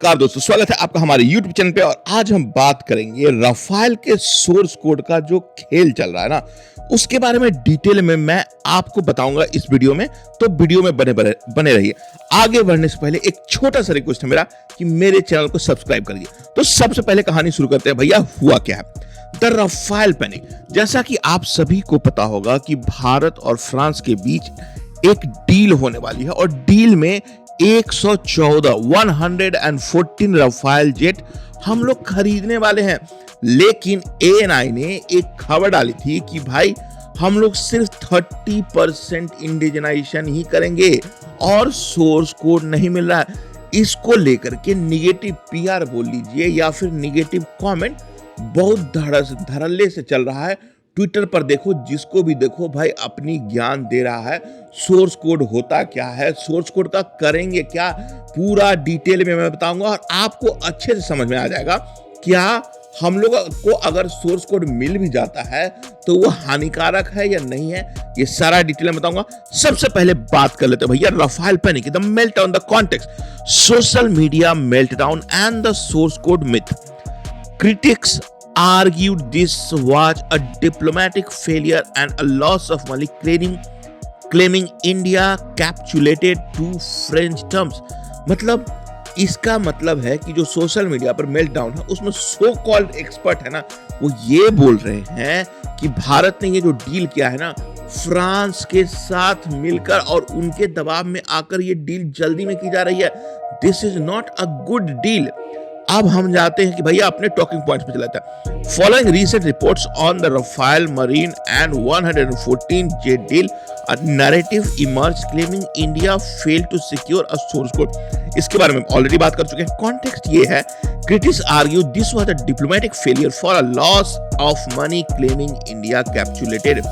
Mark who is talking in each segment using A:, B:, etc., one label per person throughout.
A: नमस्कार दोस्तों, स्वागत है आपका हमारे YouTube चैनल पे। और आज हम बात करेंगे राफेल के सोर्स कोड का जो खेल चल रहा है ना, उसके बारे में डिटेल में मैं आपको बताऊंगा इस वीडियो में। तो वीडियो में बने रहिए। आगे बढ़ने से पहले एक छोटा सा रिक्वेस्ट है मेरा कि मेरे चैनल को सब्सक्राइब करिए। तो सबसे पहले कहानी शुरू करते हैं। भैया, हुआ क्या है? The Rafale panic. जैसा कि आप सभी को पता होगा कि भारत और फ्रांस के बीच एक डील होने वाली है और डील में 114 राफेल जेट हम लोग खरीदने वाले हैं। लेकिन एएनआई ने एक खबर डाली थी कि भाई हम लोग सिर्फ 30% इंडिजनाइजेशन ही करेंगे और सोर्स कोड नहीं मिल रहा है। इसको लेकर के निगेटिव पीआर बोल लीजिए या फिर निगेटिव कमेंट बहुत धड़ल्ले से चल रहा है। ट्विटर पर देखो, जिसको भी देखो भाई अपनी ज्ञान दे रहा है। सोर्स कोड होता क्या है, सोर्स कोड का करेंगे क्या, पूरा डिटेल में मैं बताऊंगा और आपको अच्छे से समझ में आ जाएगा क्या हम लोग को अगर सोर्स कोड मिल भी जाता है तो वो हानिकारक है या नहीं है। ये सारा डिटेल में बताऊंगा। सबसे पहले बात कर लेते हैं भैया Rafale panic, the meltdown, the context, social media meltdown and the source code myth. Critics argued this was a diplomatic failure and a loss of money, claiming India capitulated to French terms। मतलब इसका मतलब है कि जो social media पर meltdown है उसमें so called expert है ना, वो ये बोल रहे हैं कि भारत ने ये जो डील किया है ना फ्रांस के साथ मिलकर और उनके दबाव में आकर ये डील जल्दी में की जा रही है। This is not a good deal. अब हम जाते हैं कि भैया अपने टॉकिंग पॉइंट्स पे चलाते हैं। Following recent reports on the Rafale Marine and 114 jet deal, a narrative emerge claiming India failed to secure a source code. इसके बारे में ऑलरेडी बात कर चुके हैं। कॉन्टेक्स्ट ये है, critics argue this was a diplomatic failure for a loss of money, claiming India capitulated।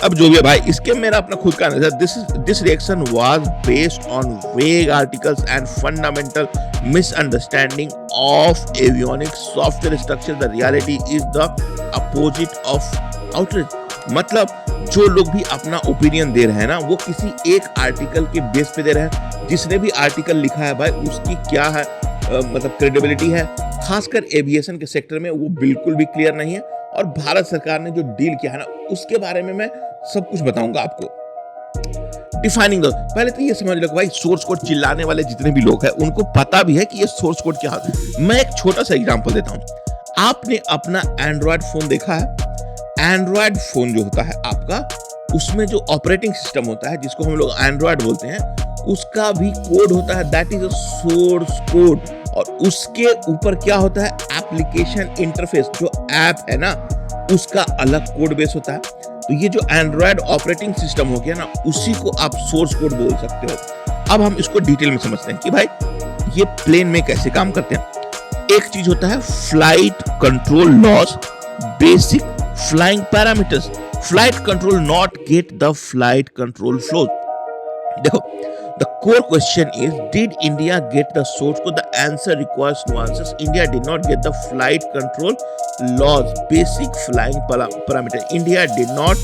A: अब जो भी है भाई, इसके मेरा अपना खुद का नजर, this reaction was based on vague articles and fundamental misunderstanding of avionics software structure. The reality is the opposite of outreach. मतलब जो लोग भी अपना ओपिनियन दे रहे हैं ना, वो किसी एक आर्टिकल के बेस पे दे रहे हैं। जिसने भी आर्टिकल लिखा है भाई उसकी क्या है मतलब क्रेडिबिलिटी है, खासकर एविएशन के सेक्टर में वो बिल्कुल भी क्लियर नहीं है। और भारत सरकार ने जो डील किया है ना उसके बारे में मैं सब कुछ बताऊंगा आपको। डिफाइनिंग पहले तो ये समझ लो भाई, सोर्स कोड चिल्लाने वाले जितने भी लोग हैं उनको पता भी है कि ये सोर्स कोड क्या है। मैं एक छोटा सा एग्जांपल देता हूं। आपने अपना एंड्रॉयड फोन देखा है? एंड्रॉयड फोन जो होता है आपका, उसमें जो ऑपरेटिंग सिस्टम होता है जिसको हम लोग एंड्रॉयड बोलते हैं, उसका भी कोड होता है, that is a source code. और उसके ऊपर क्या होता है, एप्लीकेशन इंटरफेस, जो ऐप है ना उसका अलग कोड बेस होता है। तो ये जो एंड्रॉयड ऑपरेटिंग सिस्टम हो गया ना, उसी को आप सोर्स कोड बोल सकते हो। अब हम इसको डिटेल में समझते हैं कि भाई ये प्लेन में कैसे काम करते हैं। एक चीज होता है flight control loss, basic flying parameters, flight control not get the flight control flow. देखो, the core question is, did India get the source code? The answer requires nuances. India did not get the flight control laws, basic flying parameter. India did not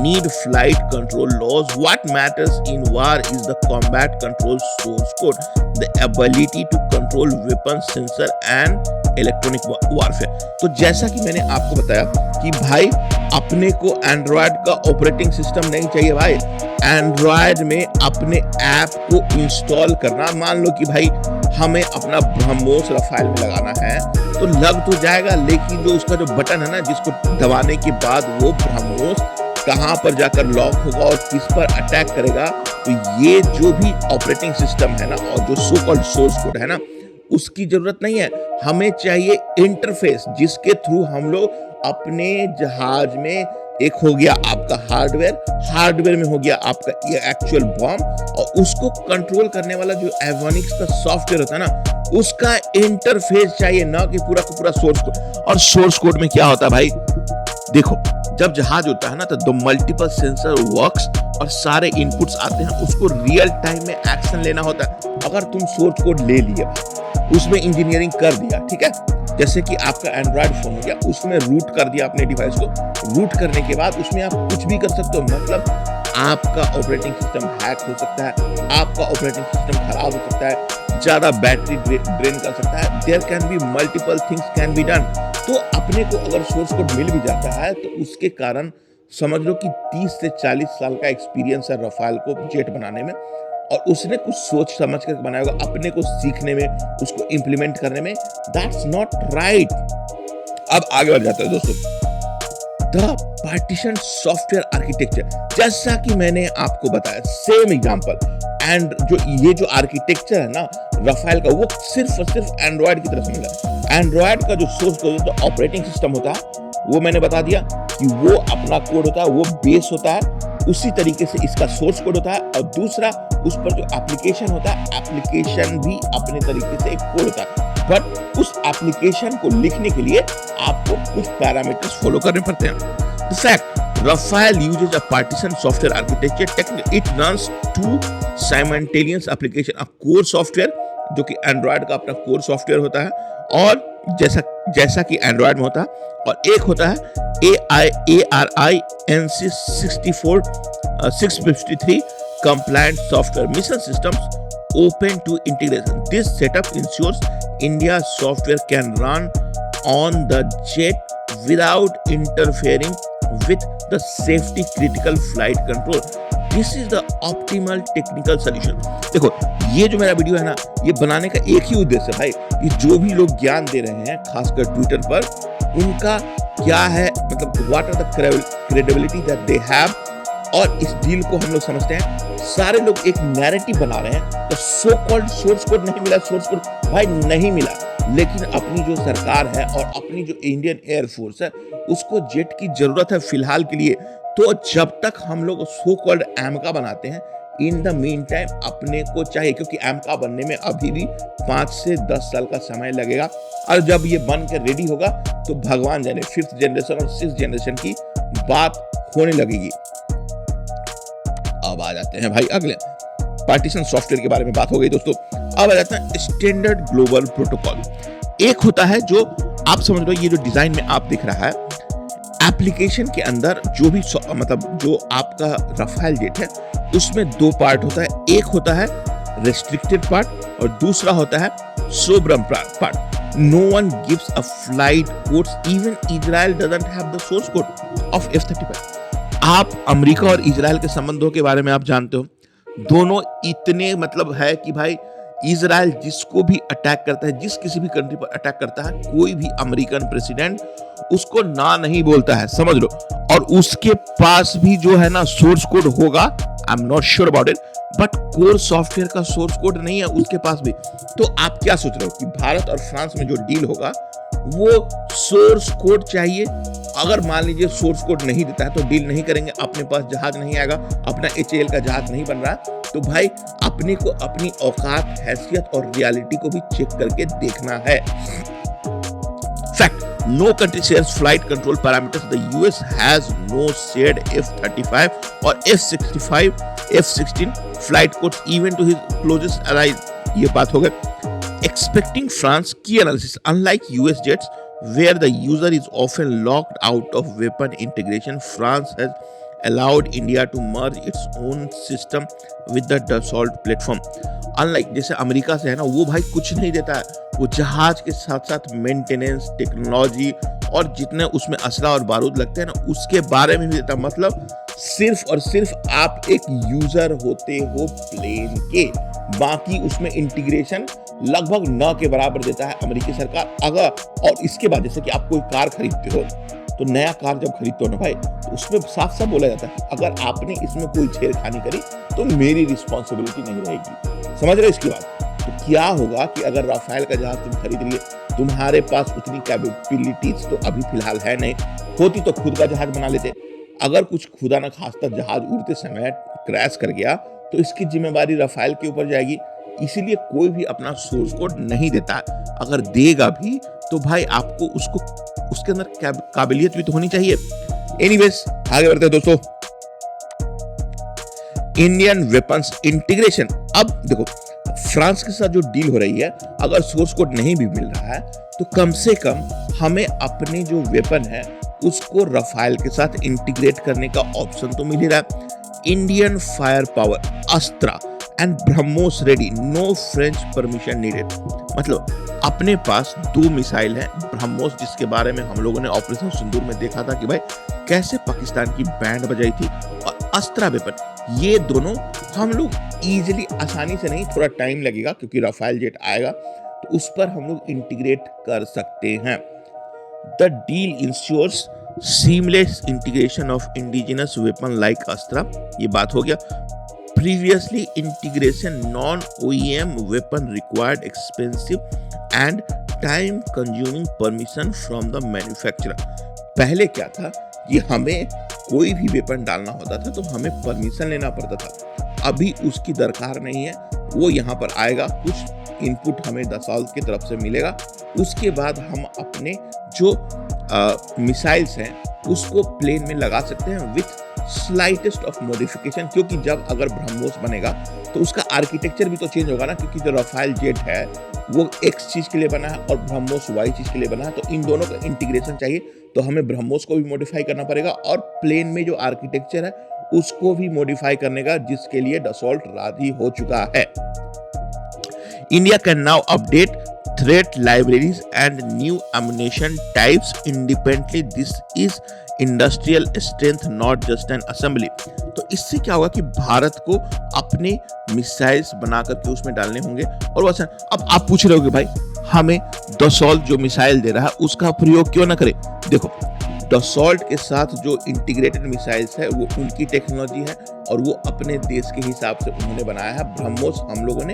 A: need flight control laws. What matters in war is the combat control source code, the ability to control weapons, sensor and electronic warfare. तो जैसा कि मैंने आपको बताया कि भाई अपने को एंड्रॉयड का ऑपरेटिंग सिस्टम नहीं चाहिए भाई। एंड्रॉयड में अपने ऐप को इंस्टॉल करना, मान लो कि भाई हमें अपना ब्रह्मोस राफेल में लगाना है तो लग तो जाएगा, लेकिन जो उसका जो बटन है ना जिसको दबाने के बाद वो ब्रह्मोस कहां पर जाकर लॉक होगा और किस पर अटैक करेगा, तो ये जो भी ऑपरेटिंग सिस्टम है ना और जो सो कॉल्ड सोर्स कोड है ना, उसकी जरूरत नहीं है। हमें चाहिए इंटरफेस जिसके थ्रू हम लोग अपने जहाज में, एक हो गया आपका हार्डवेयर में हो गया आपका ये एक्चुअल बॉम्ब, और उसको कंट्रोल करने वाला जो एवियोनिक्स का सॉफ्टवेयर होता है ना, उसका इंटरफेस चाहिए, ना कि पूरा का पूरा सोर्स कोड। और सोर्स कोड में क्या होता है भाई, देखो जब जहाज होता है ना तो द मल्टीपल सेंसर वर्क्स और सारे इनपुट्स आते हैं, उसको रियल टाइम में एक्शन लेना होता है। अगर तुम सोर्स कोड ले लिया, उसमें इंजीनियरिंग कर दिया, ठीक है, जैसे कि आपका एंड्रॉयड फोन हो गया, उसमें रूट कर दिया अपने डिवाइस को, रूट करने के बाद उसमें आप कुछ भी कर सकते हो। मतलब आपका ऑपरेटिंग सिस्टम हैक हो सकता है, आपका ऑपरेटिंग सिस्टम खराब हो सकता है, ज्यादा बैटरी ड्रेन कर सकता है, there can be multiple things can be done. तो अपने को अगर सोर्स कोड मिल भी जाता है तो उसके कारण समझ लो कि 30 से 40 साल का एक्सपीरियंस है रफाल को जेट बनाने में, और उसने कुछ सोच समझ कर बनाया होगा, अपने को सीखने में, उसको इंप्लीमेंट करने में। That's not right. अब आगे बढ़ जाते हैं दोस्तों, द पार्टीशन सॉफ्टवेयर आर्किटेक्चर। जैसा कि मैंने आपको बताया, सेम एग्जांपल, एंड ये जो आर्किटेक्चर है ना रफाल का, वो सिर्फ और सिर्फ एंड्रॉयड की तरफ से मिला। एंड्रॉयड का जो सोर्स कोड जो ऑपरेटिंग सिस्टम होता है वो मैंने बता दिया कि वो अपना कोड होता है, वो बेस होता है, उसी तरीके से इसका सोर्स कोड होता है। और दूसरा, उस पर जो एप्लीकेशन होता है, एप्लीकेशन भी अपने तरीके से एक कोड होता है, बट उस एप्लीकेशन को लिखने के लिए आपको कुछ पैरामीटर्स फॉलो करने पड़ते हैं। The fact Rafael uses a partition software architecture technique. It runs two simultaneous application, a core software जो कि एंड्रॉयड का अपना कोर सॉफ्टवेयर होता है, और जैसा कि एंड्रॉयड में होता है, और एक होता है ARINC 653 compliant software mission systems open to integration. This setup ensures India's software can run on the jet without interfering with the safety critical flight control. This is the optimal technical solution. देखो, ये जो मेरा video है ना, ये बनाने का एक ही उद्देश्य है भाई, ये जो भी लोग ज्ञान दे रहे हैं खासकर ट्विटर पर, उनका क्या है, मतलब what are the credibility that they have, और इस डील को हम लोग समझते हैं। सारे लोग एक नैरेटिव बना रहे हैं, तो सो कॉल्ड सोर्स कोड नहीं मिला, सोर्स कोड भाई नहीं मिला, लेकिन अपनी जो सरकार है और अपनी जो इंडियन एयरफोर्स है, उसको जेट की जरूरत है फिलहाल के लिए। तो जब तक हम लोग सो कॉल्ड एमका बनाते हैं, इन द मीन टाइम अपने को चाहिए, क्योंकि एमका बनने में अभी भी 5 से 10 साल का समय लगेगा, और जब ये बन के रेडी होगा तो भगवान जाने 5th जनरेशन और 6th जनरेशन की बात होने लगेगी। अब आ जाते हैं भाई अगले पार्टीशन सॉफ्टवेयर के बारे में बात हो गई दोस्तों। अब आ जाता है स्टैंडर्ड ग्लोबल प्रोटोकॉल। एक होता है जो आप समझ लो, ये जो डिजाइन में आप दिख रहा है, एप्लीकेशन के अंदर जो भी मतलब जो आपका रफाल जेट है, उसमें 2 पार्ट होता है। एक होता है रेस्ट्रिक्टेड पार्ट और दूसरा होता है सोब्रम part. No one gives a flight codes, even Israel doesn't have the source code of F-35। आप अमेरिका और इजराइल के संबंधों के बारे में आप जानते हो, दोनों इतने मतलब है कि भाई इजराइल जिसको भी अटैक करता है, जिस किसी भी कंट्री पर अटैक करता है, कोई भी अमेरिकन प्रेसिडेंट उसको ना नहीं बोलता है, समझ लो। और उसके पास भी जो है ना सोर्स कोड होगा, I am not sure about it, but core software का सोर्स कोड नहीं है उसके पास भी। तो आप क्या सोच रहे हो कि भारत और फ्रांस में जो डील होगा वो सोर्स कोड चाहिए? अगर मान लीजिए सोर्स कोड नहीं देता है तो डील नहीं करेंगे, अपने पास जहाज नहीं आएगा, अपना HAL का जहाज नहीं बन रहा, तो भाई अपने को अपनी औकात, हैसियत और रियलिटी को भी चेक करके देखना है। Fact, no country shares flight control parameters. The US has no shared F-35 or F-65, F-16 flight codes even to his closest allies. ये बात हो गई। Expecting France key analysis. Unlike US jets, where the user is often locked out of weapon integration, France has allowed India to merge its own system with the Dassault platform. Unlike जैसे America से है ना, वो भाई कुछ नहीं देता है, वो जहाज के साथ साथ मेंटेनेंस, टेक्नोलॉजी और जितने उसमें असला और बारूद लगते हैं ना, उसके बारे में भी देता। मतलब सिर्फ और सिर्फ आप एक यूजर होते हो प्लेन के, बाकी उसमें इंटीग्रेशन लगभग न के बराबर देता है अमेरिकी सरकार। अगर और इसके बाद जैसे कि आप कोई कार खरीदते हो, तो नया कार जब खरीदते हो ना भाई, तो उसमें साफ साफ बोला जाता है अगर आपने इसमें कोई छेड़खानी करी तो मेरी रिस्पॉन्सिबिलिटी नहीं रहेगी। समझ रहे हो इसकी बात? तो क्या होगा कि अगर राफेल का जहाज तुम खरीद लिए, तुम्हारे पास उतनी कैपेबिलिटीज तो अभी फिलहाल है नहीं, होती तो खुद का जहाज बना लेते। अगर कुछ खुदा न खास्ता जहाज उड़ते समय क्रैश कर गया तो इसकी जिम्मेवारी राफेल के ऊपर जाएगी। इसीलिए कोई भी अपना सोर्स कोड नहीं देता, अगर देगा भी तो भाई आपको उसको उसके अंदर काबिलियत भी तो होनी चाहिए। एनीवेज आगे बढ़ते हैं दोस्तों। Indian weapons integration. अब देखो, फ्रांस के साथ जो डील हो रही है, अगर सोर्स कोड नहीं भी मिल रहा है तो कम से कम हमें अपने जो वेपन है उसको राफेल के साथ इंटीग्रेट करने का ऑप्शन तो मिल ही रहा है। Indian fire power अस्त्रा and BrahMos ready, know French permission needed. मतलब अपने पास 2 मिसाइल हैं ब्रह्मोस, जिसके बारे में हम लोगों ने ऑपरेशन सिंदूर में देखा था कि भाई कैसे पाकिस्तान की बैंड बजाई थी। और अस्त्रा वेपन, ये दोनों हम लोग इजीली, आसानी से नहीं, थोड़ा टाइम लगेगा क्योंकि राफेल जेट आएगा तो उस पर हम लोग इंटीग्रेट कर सकते हैं। The deal ensures seamless integration of indigenous weapon like Astra, ये बात हो गया। Previously integration non OEM weapon required expensive and time consuming permission from the manufacturer. पहले क्या था कि हमें कोई भी वेपन डालना होता था तो हमें परमिशन लेना पड़ता था, अभी उसकी दरकार नहीं है। वो यहाँ पर आएगा, कुछ इनपुट हमें दसॉल्ट की तरफ से मिलेगा, उसके बाद हम अपने जो मिसाइल्स हैं उसको प्लेन में लगा सकते हैं विथ स्लाइटेस्ट ऑफ मॉडिफिकेशन। क्योंकि जब अगर ब्रह्मोस बनेगा तो उसका आर्किटेक्चर भी तो चेंज होगा ना, क्योंकि जो राफेल जेट है वो X चीज के लिए बना है और ब्रह्मोस Y चीज के लिए बना है, तो इन दोनों का इंटीग्रेशन चाहिए। तो हमें ब्रह्मोस को भी मॉडिफाई करना पड़ेगा और प्लेन में जो आर्किटेक्चर है उसको भी मॉडिफाई करने का, जिसके लिए डसॉल्ट राजी हो चुका है। India can now update threat libraries and new ammunition types independently. This is industrial strength, not just an assembly. तो इससे क्या होगा कि भारत को अपने मिसाइल्स बना करके उसमें डालने होंगे। और वैसा अब आप पूछ रहे हो कि भाई हमें डसॉल्ट जो मिसाइल दे रहा है उसका प्रयोग क्यों ना करें। देखो, डसॉल्ट के साथ जो इंटीग्रेटेड मिसाइल्स है वो उनकी टेक्नोलॉजी है और वो अपने देश के हिसाब से उन्होंने बनाया है। ब्रह्मोस हम लोगों ने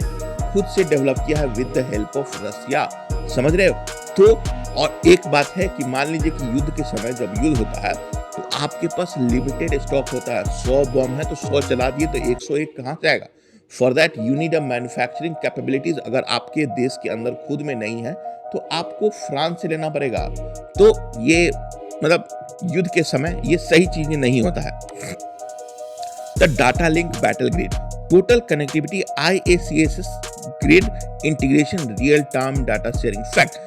A: खुद से डेवलप किया है with the help of Russia, समझ रहे हो। तो और एक बात है कि मान लीजिए कि युद्ध के समय जब युद्ध होता है तो आपके पास लिमिटेड स्टॉक होता है। 100 बम है तो 100 चला दिए तो 101 कहाँ से आएगा। For that you need a manufacturing capabilities. अगर आपके देश के अंदर खुद में नहीं है तो आपको फ्रांस से लेना पड़ेगा। तो ये मतलब युद्ध के समय ये सही चीजें नहीं होता है। The data link battle grid, total connectivity, IACS grid integration, real-time data sharing. Fact,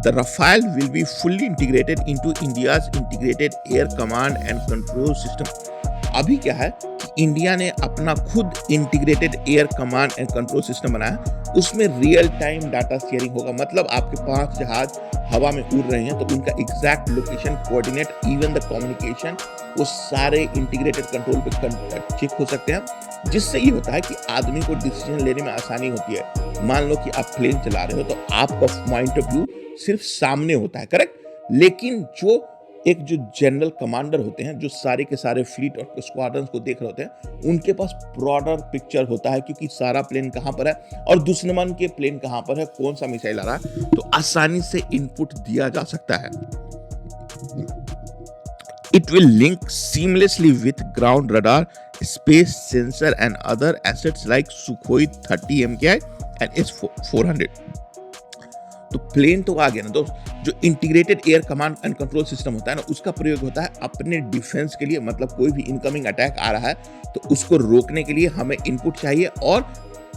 A: the Rafale will be fully integrated into India's integrated air command and control system. अभी क्या है कि इंडिया ने अपना खुद integrated air command and control system बनाया, उसमें real time data sharing होगा। मतलब आपके 5 जहाज हवा में उड़ रहे हैं तो उनका exact location, coordinate, even the communication, वो सारे इंटीग्रेटेड कंट्रोल पे चेक हो सकते हैं। जिससे ये होता है कि आदमी को डिसीजन लेने में आसानी होती है। मान लो कि आप प्लेन चला रहे हो तो आपका पॉइंट ऑफ व्यू सिर्फ सामने होता है, करेक्ट। लेकिन जो जनरल कमांडर होते हैं, जो सारे के सारे फ्लीट और स्क्वाड्रंस को देख रहे होते हैं, उनके पास ब्रॉडर पिक्चर होता है क्योंकि सारा प्लेन कहाँ पर है और दुश्मन के प्लेन कहाँ पर है, कौन सा मिसाइल आ रहा है, तो आसानी से इनपुट दिया जा सकता है। It will link seamlessly with ground radar, space sensor and other assets like Sukhoi 30 MKI and S-400. तो प्लेन तो आ गया ना दोस्त। जो integrated air command and control system होता है ना, उसका प्रयोग होता है अपने डिफेंस के लिए। मतलब कोई भी इनकमिंग अटैक आ रहा है तो उसको रोकने के लिए हमें इनपुट चाहिए, और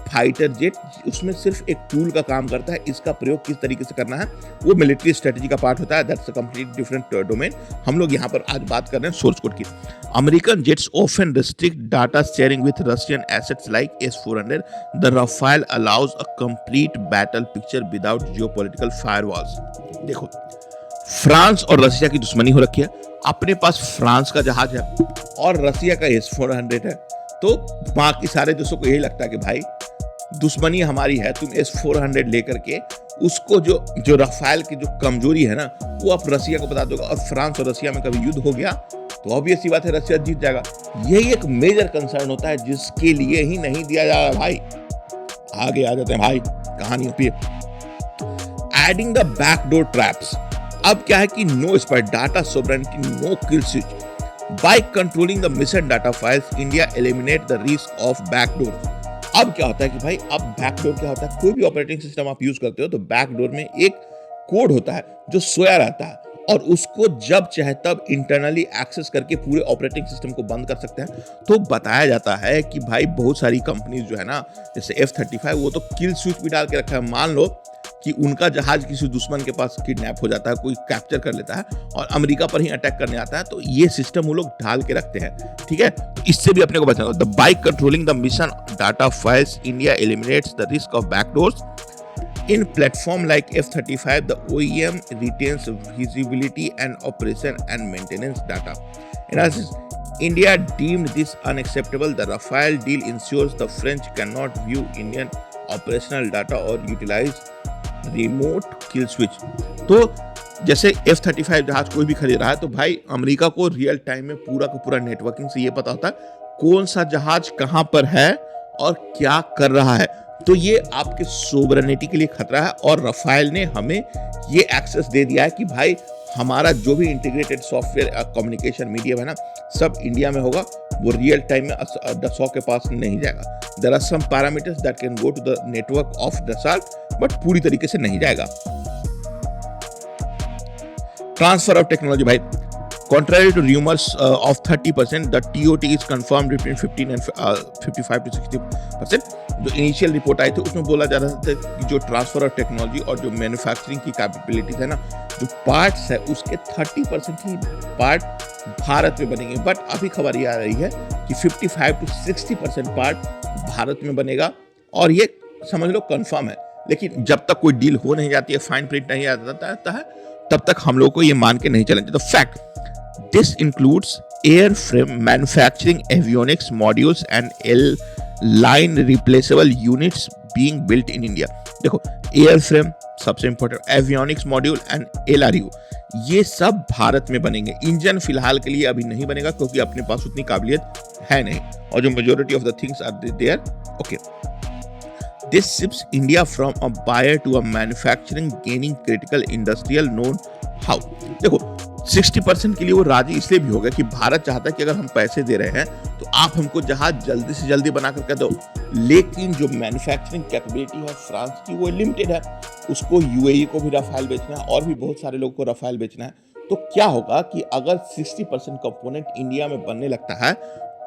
A: फाइटर जेट उसमें सिर्फ एक टूल का काम करता है। इसका प्रयोग किस तरीके से करना है वो मिलिट्री स्ट्रेटजी का पार्ट होता है। That's a complete different domain. हम लोग यहाँ पर आज बात कर रहे हैं सोर्स कोड की। American jets often restrict data sharing with Russian assets like S-400. The Rafale allows a complete battle picture without geopolitical firewalls. देखो, फ्रांस और रशिया की दुश्मनी हो रखी है। अपने पास फ्रांस का जहाज है और रशिया का S-400 है, तो बाकी सारे देशों को यही लगता है कि भाई दुश्मनी हमारी है, तुम S-400 लेकर के उसको जो राफेल की जो कमजोरी है ना वो आप रशिया को बता दोगे। और फ्रांस और रशिया में कभी युद्ध हो गया तो ऑब्वियस सी बात है रशिया जीत जाएगा। यही एक मेजर कंसर्न होता है जिसके लिए ही नहीं दिया जा रहा भाई। आगे आ जाते हैं भाई, कहानी होती है। Adding the backdoor traps. अब क्या है कि no spy, data sovereignty, no kill switch. By controlling the mission data files, India eliminate the risk of backdoor. अब क्या होता है कि भाई अब बैकडोर क्या होता है, कोई भी ऑपरेटिंग सिस्टम आप यूज करते हो तो बैकडोर में एक कोड होता है जो सोया रहता है और उसको जब चाहे तब इंटरनली एक्सेस करके पूरे ऑपरेटिंग सिस्टम को बंद कर सकते हैं। तो बताया जाता है कि भाई बहुत सारी कंपनीज जो है ना, जैसे F-35, वो तो किल स्विच भी डाल के रखा है। मान लो कि उनका जहाज किसी दुश्मन के पास किडनैप हो जाता है, कोई कैप्चर कर लेता है और अमेरिका पर ही अटैक करने आता है, तो ये सिस्टम वो लोग ढाल के रखते हैं, ठीक है। तो इससे भी अपने को बचाना। The by controlling the mission data files, India eliminates the risk of backdoors in platform like F-35. The OEM retains visibility and operation and maintenance data. Analysis: India deemed this unacceptable. The Rafale deal ensures the French cannot view Indian operational data or utilize remote kill switch. तो जैसे F-35 जहाज कोई भी खरीद रहा है तो भाई अमेरिका को रियल टाइम में पूरा का पूरा नेटवर्किंग से ये पता होता है कौन सा जहाज कहां पर है और क्या कर रहा है। तो ये आपके सोवरेनिटी के लिए खतरा है और रफाल ने हमें ये एक्सेस दे दिया है कि भाई हमारा जो भी इंटीग्रेटेड सॉफ्टवेयर कम्युनिकेशन मीडियम है ना, सब इंडिया में होगा, वो रियल टाइम में डसॉ के पास नहीं जाएगा। There are some parameters that can go to the network of Dassault, but पूरी तरीके से नहीं जाएगा। ट्रांसफर ऑफ टेक्नोलॉजी भाई, contrary to rumors of 30%, the TOT is confirmed between 15 and 55 to 60%. जो इनिशियल रिपोर्ट आई थी उसमें बोला जा रहा था कि जो ट्रांसफर ऑफ टेक्नोलॉजी और जो मैन्युफैक्चरिंग की कैपेबिलिटीज है ना, जो पार्ट्स है उसके 30% ही पार्ट भारत में बनेंगे। बट अभी खबर ये आ रही है कि 55 to 60% पार्ट भारत में बनेगा और ये समझ लो कंफर्म है। लेकिन जब तक कोई डील हो नहीं जाती है, फाइन प्रिंट नहीं आ जाता है, तब तक हम लोग को ये मान के नहीं चलेंगे। तो fact, this includes airframe manufacturing, avionics modules and line replaceable units being built in India. देखो airframe सबसे important, avionics module and LRU ये सब भारत में बनेंगे। इंजन फिलहाल के लिए अभी नहीं बनेगा क्योंकि अपने पास उतनी काबिलियत है नहीं, और जो majority of the things are there. Okay, this shifts India from a buyer to a manufacturing, gaining critical industrial known how. देखो 60% के लिए वो राजी इसलिए भी हो गया कि भारत चाहता है कि अगर हम पैसे दे रहे हैं तो आप हमको जहाज जल्दी से जल्दी बना करके दो, लेकिन जो मैन्युफैक्चरिंग कैपेबिलिटी है फ्रांस की वो लिमिटेड है, उसको यूएई को भी रफाल बेचना है और भी बहुत सारे लोगों को रफाल बेचना है। तो क्या होगा कि अगर 60% कंपोनेंट इंडिया में बनने लगता है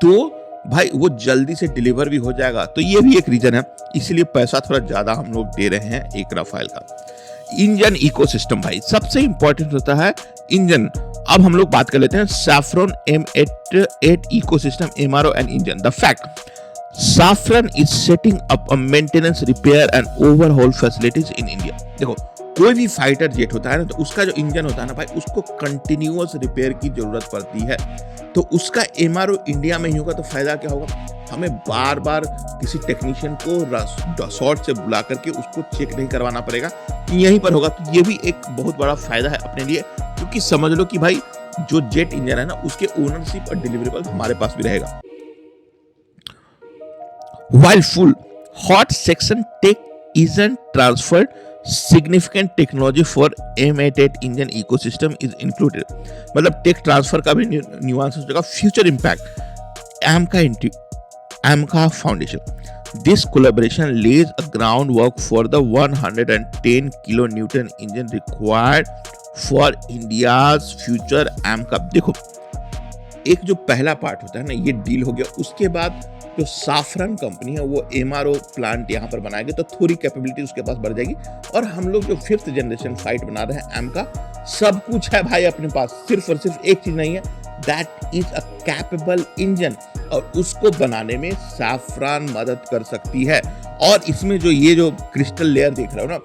A: तो भाई वो जल्दी से डिलीवर भी हो जाएगा। तो ये भी एक रीजन है, इसीलिए पैसा थोड़ा ज्यादा हम लोग दे रहे हैं एक रफाल का। इंजन इकोसिस्टम भाई सबसे इंपॉर्टेंट होता है इंजन। अब हम लोग बात कर लेते हैं saffron M88 ecosystem, MRO and engine. The fact, saffron is setting up a maintenance, repair and overhaul facilities in India. देखो कोई भी फाइटर जेट होता है ना, तो उसका जो इंजन होता है ना भाई, उसको कंटिन्यूअस रिपेयर की जरूरत पड़ती है। तो उसका MRO इंडिया में ही होगा तो फायदा क्या होगा, हमें बार बार किसी टेक्नीशियन को शॉर्ट से बुला करके उसको चेक नहीं करवाना पड़ेगा, यहीं पर होगा। तो ये भी एक बहुत बड़ा फायदा है अपने लिए, क्योंकि समझ लो कि भाई जो जेट इंजन है ना, उसके ओनरशिप और डिलीवरेबल हमारे पास भी रहेगा। While full hot section tech isn't transferred, significant technology for M88 engine ecosystem is included। मतलब टेक ट्रांसफर का भी न्यूआंस हो जाएगा। Future impact, AMCA Foundation. This collaboration lays a groundwork for the 110 kilonewton engine required for India's future AMCA। देखो एक जो पहला part होता है ना, ये डील हो गया, उसके बाद जो साफरन कंपनी है वो MRO प्लांट यहाँ पर बनाएगी, तो थोड़ी कैपेबिलिटी उसके पास बढ़ जाएगी। और हम लोग जो 5th जनरेशन फाइट बना रहे हैं AMCA, सब कुछ है भाई अपने पास, सिर्फ और सिर्फ एक चीज नहीं है, that is a capable engine, और उसको बनाने में सैफरन मदद कर सकती है। और इसमें जो ये जो क्रिस्टल लेयर देख रहे हो ना,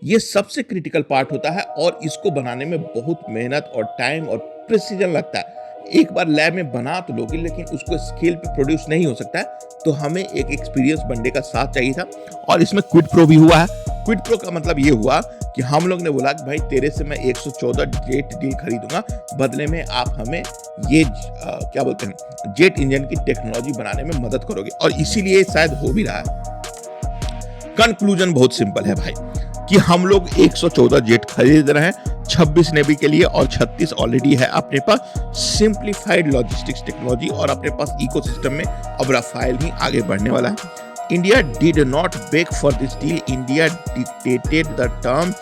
A: ये सबसे क्रिटिकल पार्ट होता है और इसको बनाने में बहुत मेहनत और टाइम और प्रिसीजन लगता है। एक बार लैब में बना तो लोगे, लेकिन उसको स्केल पे प्रोड्यूस नहीं हो सकता है, तो हमें एक एक्सपीरियंस बंदे का साथ चाहिए था। और इसमें क्विड प्रो भी हुआ है। क्विड प्रो का मतलब ये हुआ कि हम लोग ने बोला कि भाई तेरे से मैं 114 जेट डील खरीदूंगा, बदले में आप हमें ये क्या बोलते हैं जेट इंजन की टेक्नोलॉजी बनाने में मदद करोगे, और इसीलिए शायद हो भी रहा है। कंक्लूजन बहुत सिंपल है भाई कि हम लोग 114 जेट खरीद रहे हैं, 26 नेवी के लिए और 36 ऑलरेडी है अपने पास। सिंप्लीफाइड लॉजिस्टिक्स टेक्नोलॉजी और अपने पास इकोसिस्टम में अब रफाल ही आगे बढ़ने वाला है। India did not bag for this deal, India dictated the term,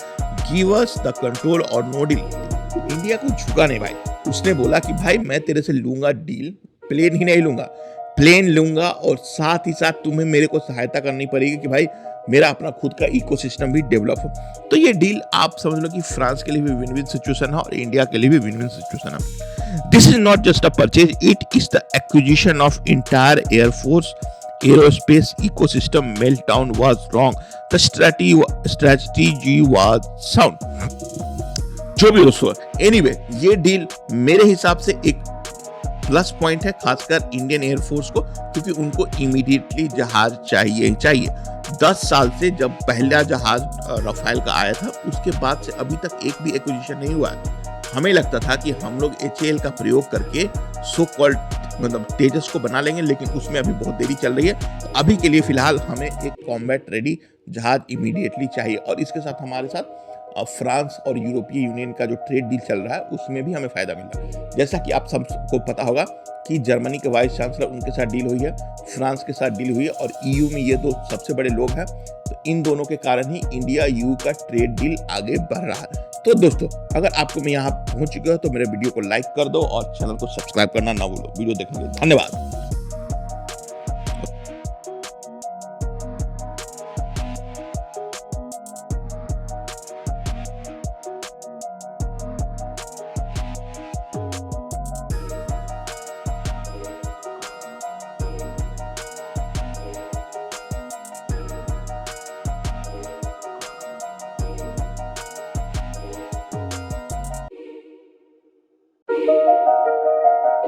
A: give us the control और नो डील। इंडिया को झुका नहीं भाई, उसने बोला कि भाई मैं तेरे से लूंगा डील, प्लेन ही नहीं लूंगा, प्लेन लूंगा और साथ ही साथ तुम्हें मेरे को सहायता करनी पड़ेगी कि भाई मेरा अपना खुद का इकोसिस्टम भी डेवलप हो। तो ये डील आप समझ लो कि फ्रांस के लिए भी विन विन सिचुएशन है और इंडिया के लिए भी विन विन सिचुएशन है। This is not just a purchase, it is the acquisition of entire air force aerospace ecosystem. Meltdown was wrong, the strategy was sound. जो भी दोस्तों, एनीवे ये डील मेरे हिसाब से एक प्लस पॉइंट है खासकर इंडियन एयरफोर्स को, क्योंकि उनको इमीडिएटली जहाज चाहिए ही चाहिए। 10 साल से जब पहला जहाज राफेल का आया था उसके बाद से अभी तक एक भी एक्विजिशन नहीं हुआ है। हमें लगता था कि हम लोग HAL का प्रयोग करके सो कॉल्ड मतलब तेजस को बना लेंगे, लेकिन उसमें अभी बहुत देरी चल रही है। तो अभी के लिए फिलहाल हमें एक कॉम्बैट रेडी जहाज इमीडिएटली चाहिए, और इसके साथ हमारे साथ फ्रांस और यूरोपीय यूनियन का जो ट्रेड डील चल रहा है उसमें भी हमें फायदा मिल रहा है। जैसा कि आप सबको पता होगा कि जर्मनी के वाइस चांसलर उनके साथ डील हुई है, फ्रांस के साथ डील हुई है, और EU में ये दो सबसे बड़े लोग हैं। तो इन दोनों के कारण ही इंडिया EU का ट्रेड डील आगे बढ़ रहा है। तो दोस्तों, अगर आपको मैं यहाँ पहुंच चुका हूं तो मेरे वीडियो को लाइक कर दो और चैनल को सब्सक्राइब करना ना भूलो। वीडियो देखने के लिए धन्यवाद।